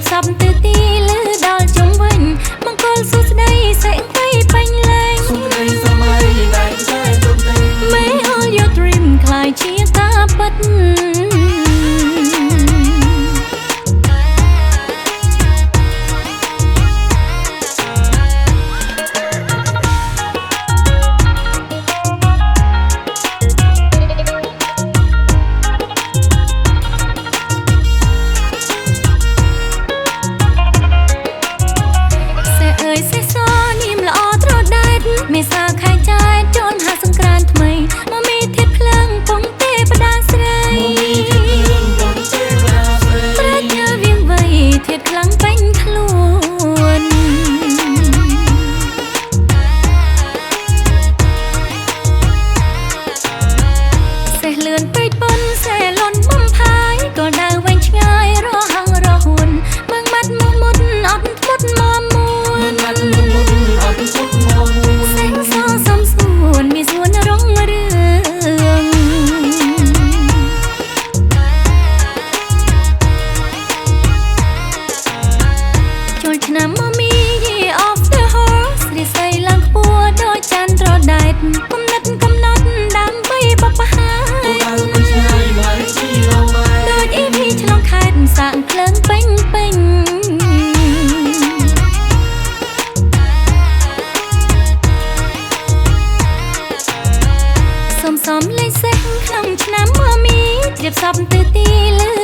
សពទៅទីលើដល់ជុំវិញមង្គលសួស្ដីសេចក្ដីពេញលេងសុខដីសម័យដែលតែទុំទេ May all your dream ខ្លាយជាការពិតមេសាខែចែកចូលមហាសង្ក្រាន្តថ្មីមកមានធាតុភ្លើងពងទេបដាស្រីប្រាជ្ញាវាងវៃធាតុខ្លាំងពេញខ្លួនសេះលឿនពេកប៉ុនសេះលន់បំផាយក៏ដៅវែងឆ្ងាយរហ័ងរហួនមើងម៉ាត់មុំមុតអត់ធ្មត់មមួនមានសួនរងរឿងចូលឆ្នាំមកមីយី of the horse ស្រីស្រីឡើងខ្ពស់ដូចចន្ទរដែតគំនិតកំណត់ដើម្បីបបហាដូច EP ឆ្លងខេត្តសាកភ្លើងពេញសំលេងសេះក្នុងឆ្នាំមកមីជ្រាបសពទៅទីលើ